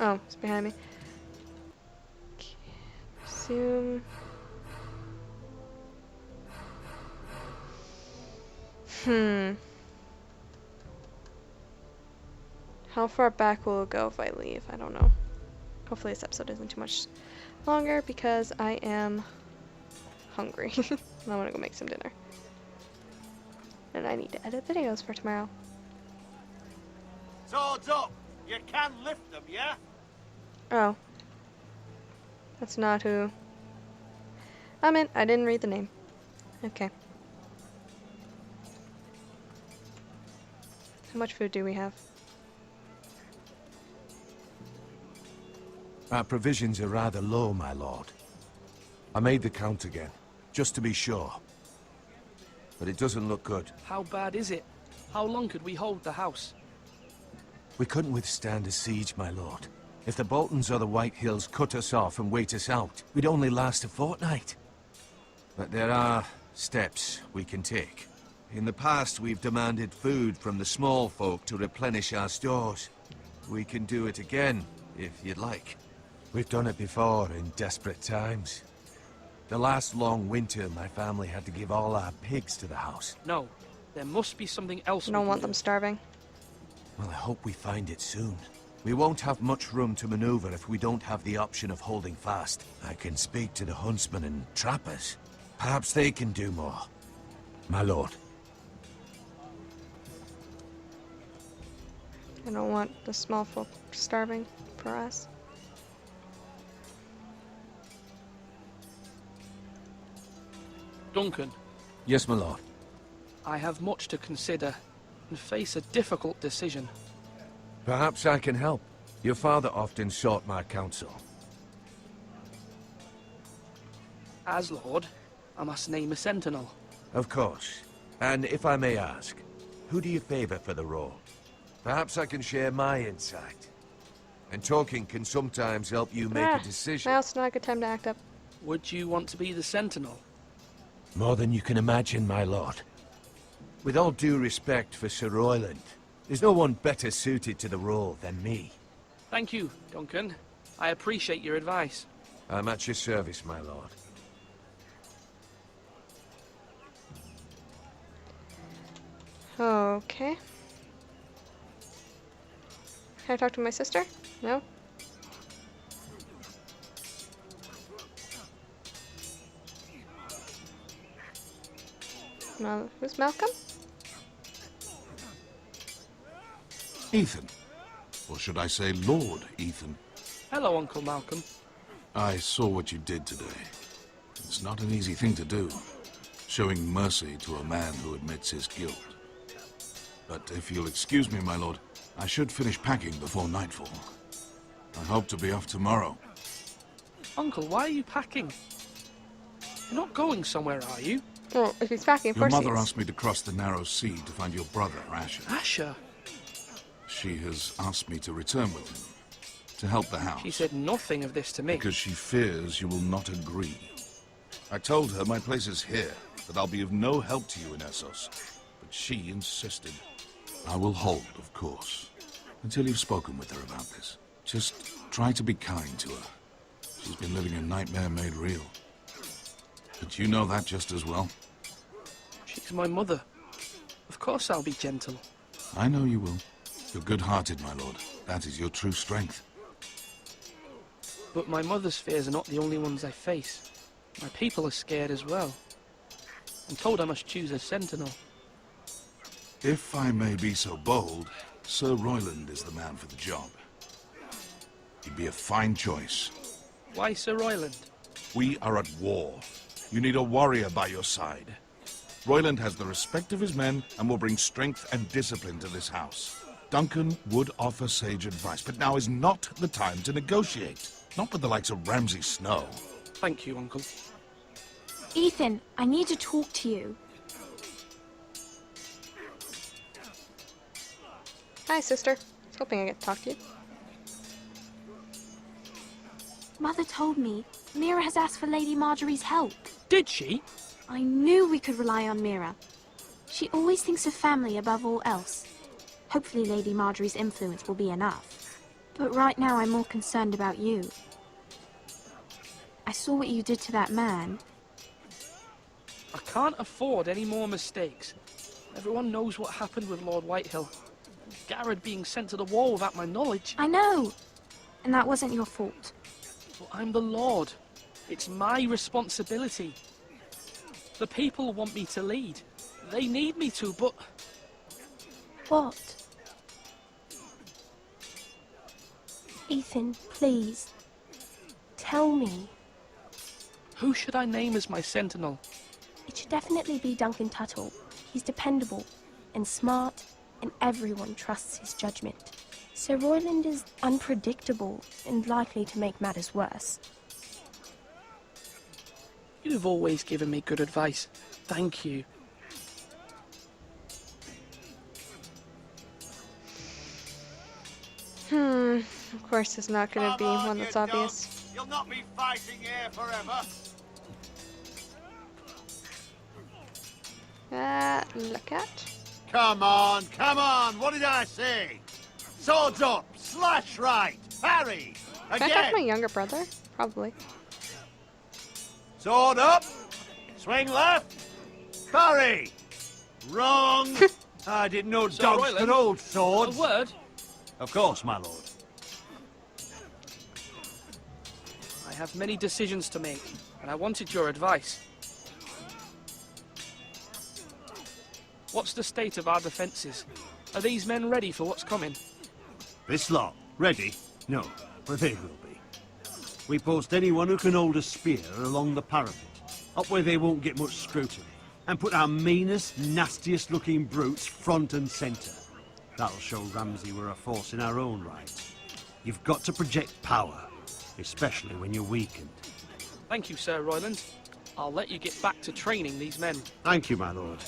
Oh, it's behind me. Okay. Resume. How far back will it go if I leave? I don't know. Hopefully this episode isn't too much longer because I am hungry. I want to go make some dinner. And I need to edit videos for tomorrow. Swords up! You can lift them, yeah? Oh. That's not who... I didn't read the name. Okay. How much food do we have? Our provisions are rather low, my lord. I made the count again, just to be sure. But it doesn't look good. How bad is it? How long could we hold the house? We couldn't withstand a siege, my lord. If the Boltons or the White Hills cut us off and wait us out, we'd only last a fortnight. But there are steps we can take. In the past, we've demanded food from the small folk to replenish our stores. We can do it again, if you'd like. We've done it before in desperate times. The last long winter, my family had to give all our pigs to the house. No, there must be something else. I don't want them starving. Well, I hope we find it soon. We won't have much room to maneuver if we don't have the option of holding fast. I can speak to the huntsmen and trappers. Perhaps they can do more. My lord. I don't want the small folk starving for us. Duncan, Yes, my lord. I have much to consider and face a difficult decision. Perhaps I can help. Your father often sought my counsel. As Lord, I must name a sentinel. Of course. And if I may ask, who do you favor for the role? Perhaps I can share my insight. And talking can sometimes help you make a decision. Now's not a good time to act up. Would you want to be the sentinel? More than you can imagine, my lord. With all due respect for Sir Royland, there's no one better suited to the role than me. Thank you, Duncan. I appreciate your advice. I'm at your service, my lord. Okay. Can I talk to my sister? No? Who's Malcolm? Ethan. Or should I say Lord Ethan? Hello, Uncle Malcolm. I saw what you did today. It's not an easy thing to do, showing mercy to a man who admits his guilt. But if you'll excuse me, my lord, I should finish packing before nightfall. I hope to be off tomorrow. Uncle, why are you packing? You're not going somewhere, are you? Well, if he's packing, of Your course he mother is. asked me to cross the narrow sea to find your brother, Asher. Asher? She has asked me to return with him, to help the house. She said nothing of this to me. Because she fears you will not agree. I told her my place is here, that I'll be of no help to you in Essos. But she insisted. I will hold, of course, until you've spoken with her about this. Just try to be kind to her. She's been living a nightmare made real. But you know that just as well. She's my mother. Of course I'll be gentle. I know you will. You're good-hearted, my lord. That is your true strength. But my mother's fears are not the only ones I face. My people are scared as well. I'm told I must choose a sentinel. If I may be so bold, Sir Royland is the man for the job. He'd be a fine choice. Why Sir Royland? We are at war. You need a warrior by your side. Royland has the respect of his men and will bring strength and discipline to this house. Duncan would offer sage advice, but now is not the time to negotiate. Not with the likes of Ramsay Snow. Thank you, Uncle. Ethan, I need to talk to you. Hi, sister. I was hoping I get to talk to you. Mother told me Mira has asked for Lady Marjorie's help. Did she? I knew we could rely on Mira. She always thinks of family above all else. Hopefully Lady Marjorie's influence will be enough. But right now I'm more concerned about you. I saw what you did to that man. I can't afford any more mistakes. Everyone knows what happened with Lord Whitehill. Garrett being sent to the wall without my knowledge. I know! And that wasn't your fault. But I'm the Lord. It's my responsibility. The people want me to lead. They need me to, but... What? Ethan, please. Tell me. Who should I name as my sentinel? It should definitely be Duncan Tuttle. He's dependable and smart, and everyone trusts his judgment. Sir Royland is unpredictable and likely to make matters worse. You've always given me good advice. Thank you. Of course it's not going to be one that's obvious. You'll not be fighting here forever. Look at. Come on, what did I say? Swords up, slash right, parry, Can I talk to my again. younger brother? Probably. Sword up, swing left, parry. Wrong. I didn't know Sir dogs Royland, could hold A swords. word? Of course, my lord. I have many decisions to make, and I wanted your advice. What's the state of our defences? Are these men ready for what's coming? This lot, ready? No, but they will be. We post anyone who can hold a spear along the parapet, up where they won't get much scrutiny, and put our meanest, nastiest looking brutes front and centre. That'll show Ramsay we're a force in our own right. You've got to project power, especially when you're weakened. Thank you, Sir Royland. I'll let you get back to training these men. Thank you, my lord.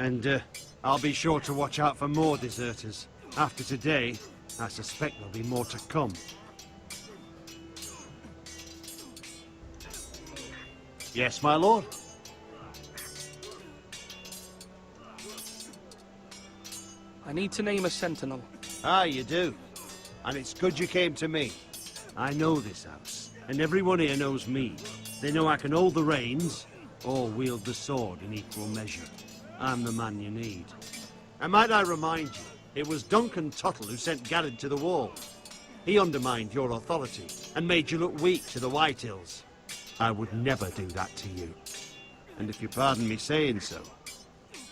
And I'll be sure to watch out for more deserters. After today, I suspect there'll be more to come. Yes, my lord? I need to name a sentinel. Ah, you do. And it's good you came to me. I know this house, and everyone here knows me. They know I can hold the reins, or wield the sword in equal measure. I'm the man you need. And might I remind you, it was Duncan Tuttle who sent Garrett to the wall. He undermined your authority, and made you look weak to the Whitehills. I would never do that to you. And if you pardon me saying so,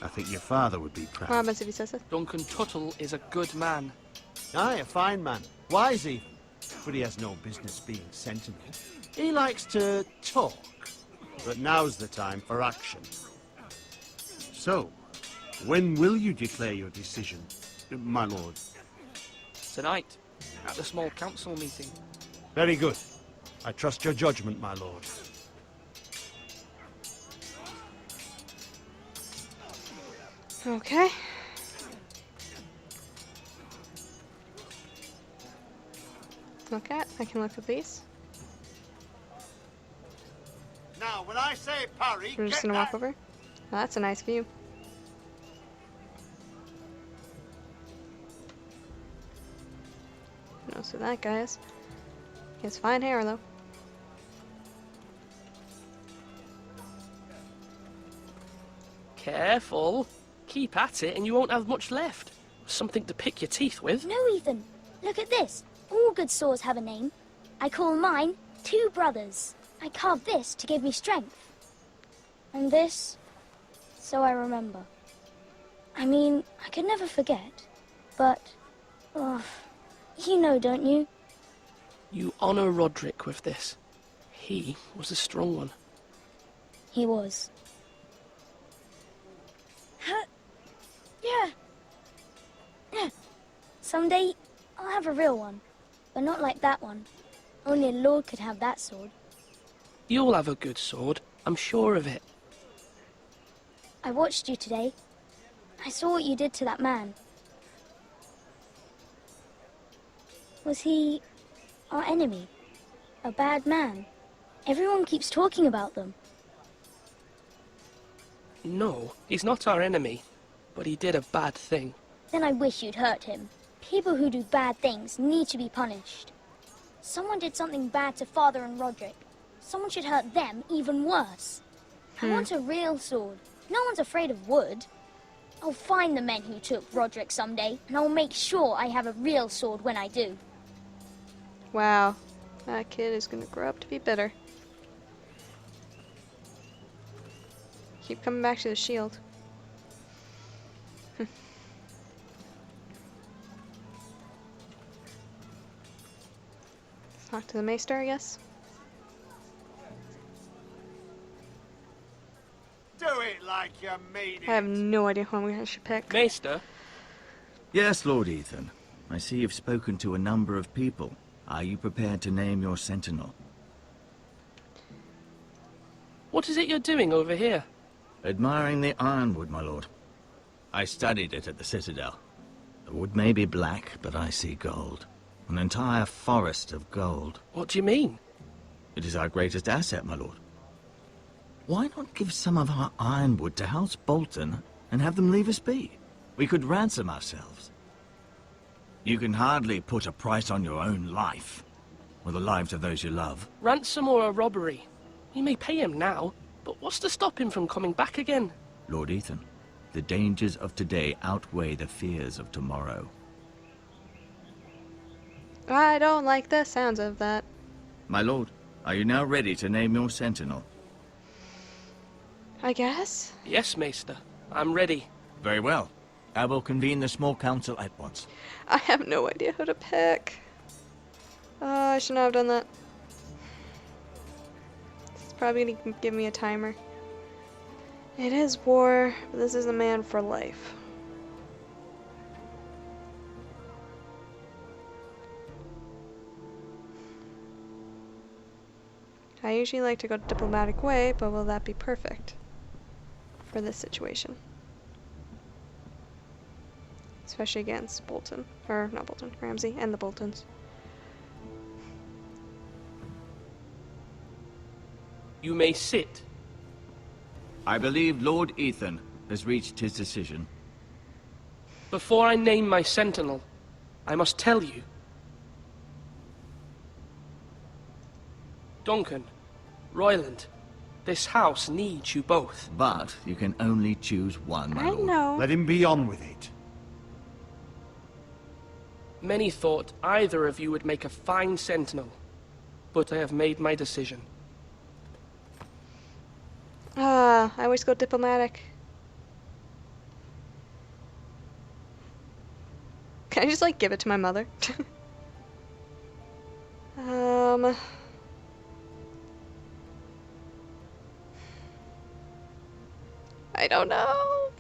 I think your father would be proud. What happens if he says it? Duncan Tuttle is a good man. Aye, a fine man. Wise even. But he has no business being sentinel. He likes to talk. But now's the time for action. So, when will you declare your decision, my lord? Tonight, at the small council meeting. Very good. I trust your judgment, my lord. Okay. Look at. I can look at these. Now, when I say parry, We're just get gonna walk that. over. Oh, that's a nice view. Knows who that guy is. He has fine hair though. Careful. Keep at it and you won't have much left. Something to pick your teeth with. No, Ethan. Look at this. All good swords have a name. I call mine Two Brothers. I carved this to give me strength. And this, so I remember. I mean, I could never forget. But, oh, you know, don't you? You honour Roderick with this. He was a strong one. He was. Huh? Yeah. Yeah. Someday, I'll have a real one. But not like that one. Only a lord could have that sword. You'll have a good sword. I'm sure of it. I watched you today. I saw what you did to that man. Was he our enemy? A bad man? Everyone keeps talking about them. No, he's not our enemy. But he did a bad thing. Then I wish you'd hurt him. People who do bad things need to be punished. Someone did something bad to Father and Roderick. Someone should hurt them even worse. I want a real sword. No one's afraid of wood. I'll find the men who took Roderick someday, and I'll make sure I have a real sword when I do. Wow. That kid is gonna grow up to be bitter. Keep coming back to the shield. Let's talk to the maester, I guess. Do it like you mean it. I have no idea who I should pick. Maester, Yes, Lord Ethan. I see you've spoken to a number of people. Are you prepared to name your sentinel? what is it you're doing over here? Admiring the ironwood, my lord. I studied it at the Citadel. The wood may be black, but I see gold. An entire forest of gold. What do you mean? It is our greatest asset, my lord. Why not give some of our ironwood to House Bolton and have them leave us be? We could ransom ourselves. You can hardly put a price on your own life, or the lives of those you love. Ransom or a robbery? We may pay him now, but what's to stop him from coming back again? Lord Ethan, the dangers of today outweigh the fears of tomorrow. I don't like the sounds of that. My lord, are you now ready to name your sentinel? I guess? Yes, Maester. I'm ready. Very well. I will convene the small council at once. I have no idea who to pick. I should not have done that. This is probably gonna give me a timer. It is war, but this is a man for life. I usually like to go the diplomatic way, but will that be perfect for this situation? Especially against Bolton. Or, not Bolton, Ramsay and the Boltons. You may sit. I believe Lord Ethan has reached his decision. Before I name my sentinel, I must tell you. Duncan, Royland, this house needs you both. But you can only choose one, my I lord. know. Let him be on with it. Many thought either of you would make a fine sentinel, but I have made my decision. I always go diplomatic. Can I just, like, give it to my mother? I don't know.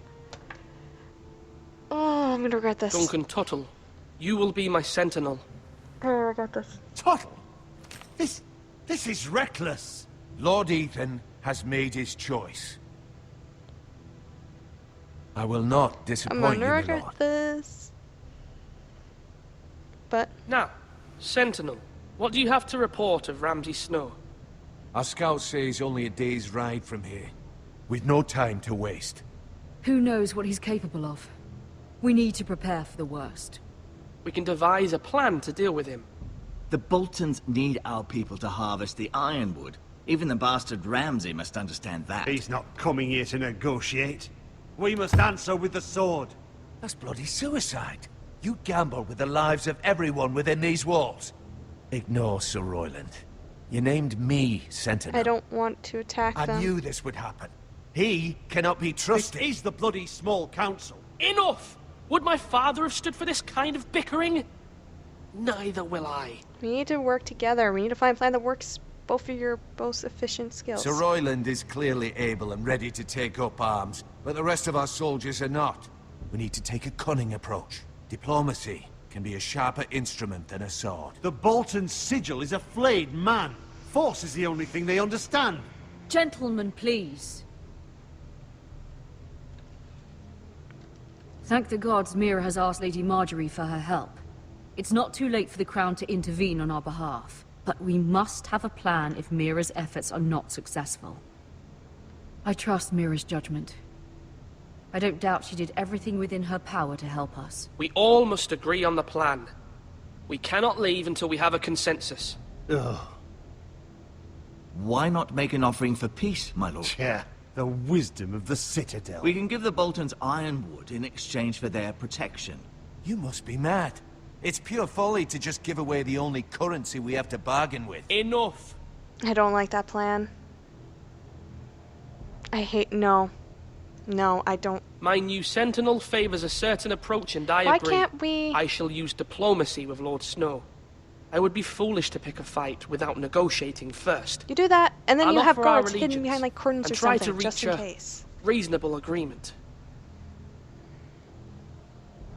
Oh, I'm gonna regret this. Duncan Tuttle, you will be my sentinel. I'm gonna regret this. Tuttle! This is reckless. Lord Ethan has made his choice. I will not I'm disappoint gonna you, my regret lord. this. But Now, sentinel, what do you have to report of Ramsay Snow? Our scouts say he's only a day's ride from here, with no time to waste. Who knows what he's capable of? We need to prepare for the worst. We can devise a plan to deal with him. The Boltons need our people to harvest the ironwood. Even the bastard Ramsay must understand that. He's not coming here to negotiate. We must answer with the sword. That's bloody suicide. You gamble with the lives of everyone within these walls. Ignore Sir Royland. You named me Sentinel. I don't want to attack I them. knew this would happen. He cannot be trusted. This is the bloody small council. Enough! Would my father have stood for this kind of bickering? Neither will I. We need to work together. We need to find a plan that works both of your most efficient skills. Sir Royland is clearly able and ready to take up arms, but the rest of our soldiers are not. We need to take a cunning approach. Diplomacy can be a sharper instrument than a sword. The Bolton sigil is a flayed man. Force is the only thing they understand. Gentlemen, please. Thank the gods Mira has asked Lady Marjorie for her help. It's not too late for the Crown to intervene on our behalf, but we must have a plan if Mira's efforts are not successful. I trust Mira's judgment. I don't doubt she did everything within her power to help us. We all must agree on the plan. We cannot leave until we have a consensus. Ugh. Why not make an offering for peace, my lord? Yeah, the wisdom of the Citadel. We can give the Boltons ironwood in exchange for their protection. You must be mad. It's pure folly to just give away the only currency we have to bargain with. Enough! I don't like that plan. No. No, I don't. My new sentinel favors a certain approach, and I Why agree. can't we... I shall use diplomacy with Lord Snow. I would be foolish to pick a fight without negotiating first. You do that, and then I'll you have offer our guards hidden allegiance behind like curtains and or try to something, just in reach a case. reasonable agreement.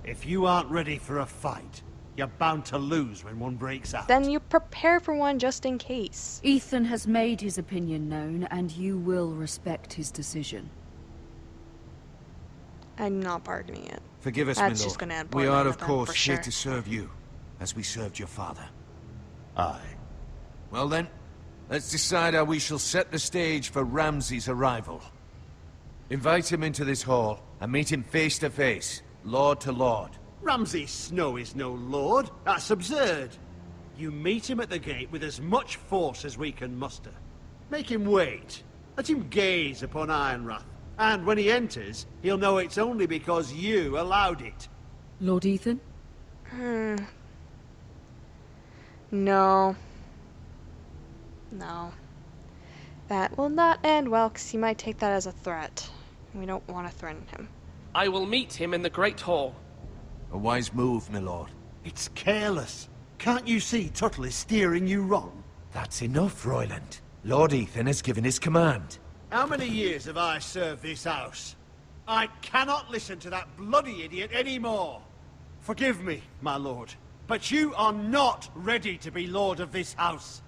If you aren't ready for a fight, you're bound to lose when one breaks out. Then you prepare for one just in case. Ethan has made his opinion known, and you will respect his decision. I'm not bargaining it. Forgive us, That's my just lord. gonna add We more are, mana of then, course, for here sure. to serve you, as we served your father. Aye. Well then, let's decide how we shall set the stage for Ramsay's arrival. Invite him into this hall, and meet him face to face, lord to lord. Ramsay Snow is no lord. That's absurd. You meet him at the gate with as much force as we can muster. Make him wait. Let him gaze upon Ironrath. And when he enters, he'll know it's only because you allowed it. Lord Ethan? No. No. That will not end well, because he might take that as a threat. We don't want to threaten him. I will meet him in the Great Hall. A wise move, my lord. It's careless. Can't you see Tuttle is steering you wrong? That's enough, Royland. Lord Ethan has given his command. How many years have I served this house? I cannot listen to that bloody idiot anymore. Forgive me, my lord, but you are not ready to be lord of this house.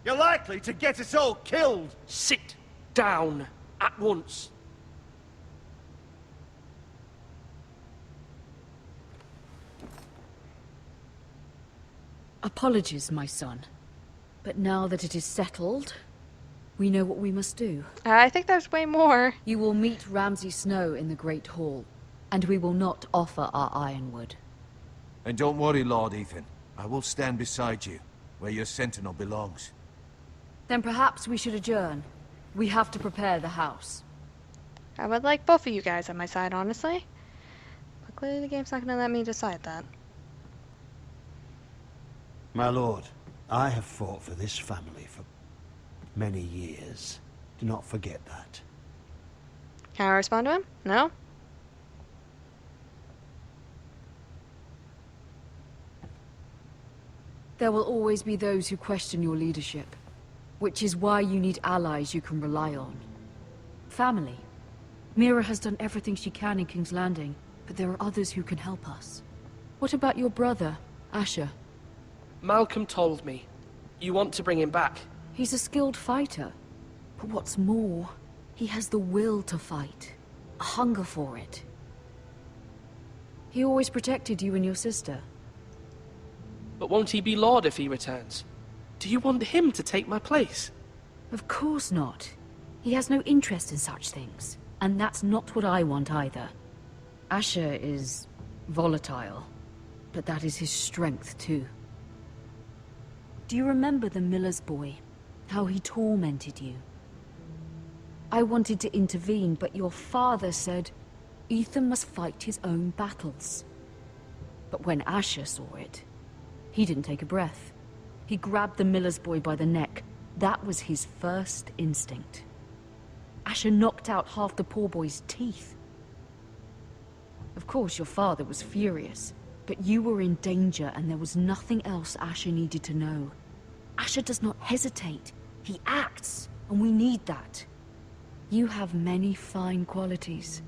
You're likely to get us all killed. Sit down at once. Apologies, my son. But now that it is settled, we know what we must do. I think there's way more. You will meet Ramsay Snow in the Great Hall, and we will not offer our ironwood. And don't worry, Lord Ethan. I will stand beside you, where your sentinel belongs. Then perhaps we should adjourn. We have to prepare the house. I would like both of you guys on my side, honestly. But clearly the game's not going to let me decide that. My lord, I have fought for this family for many years. Do not forget that. Can I respond to him? No? There will always be those who question your leadership, which is why you need allies you can rely on. Family. Mira has done everything she can in King's Landing, but there are others who can help us. What about your brother, Asher? Malcolm told me. You want to bring him back. He's a skilled fighter. But what's more, he has the will to fight. A hunger for it. He always protected you and your sister. But won't he be Lord if he returns? Do you want him to take my place? Of course not. He has no interest in such things. And that's not what I want either. Asher is volatile, but that is his strength too. Do you remember the miller's boy? How he tormented you? I wanted to intervene, but your father said Ethan must fight his own battles. But when Asher saw it, he didn't take a breath. He grabbed the miller's boy by the neck. That was his first instinct. Asher knocked out half the poor boy's teeth. Of course, your father was furious, but you were in danger and there was nothing else Asher needed to know. Asher does not hesitate. He acts, and we need that. You have many fine qualities,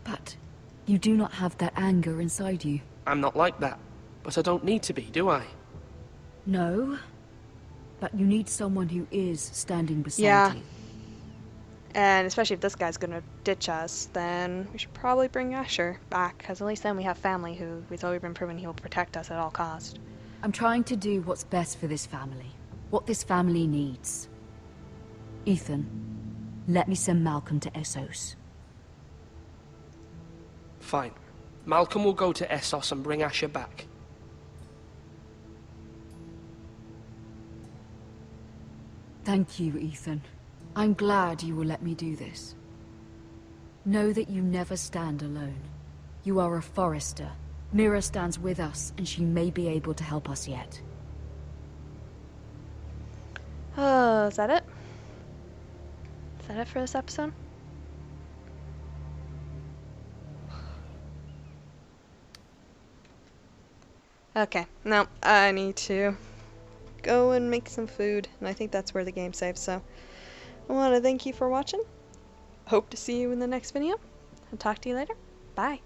but you do not have that anger inside you. I'm not like that, but I don't need to be, do I? No, but you need someone who is standing beside Yeah. you. And especially if this guy's gonna ditch us, then we should probably bring Asher back, because at least then we have family who we've already been proven he will protect us at all costs. I'm trying to do what's best for this family. What this family needs. Ethan, let me send Malcolm to Essos. Fine. Malcolm will go to Essos and bring Asher back. Thank you, Ethan. I'm glad you will let me do this. Know that you never stand alone. You are a Forrester. Mira stands with us, and she may be able to help us yet. Oh, is that it? Is that it for this episode? Okay, now I need to go and make some food, and I think that's where the game saves, so I want to thank you for watching. Hope to see you in the next video. I'll talk to you later. Bye.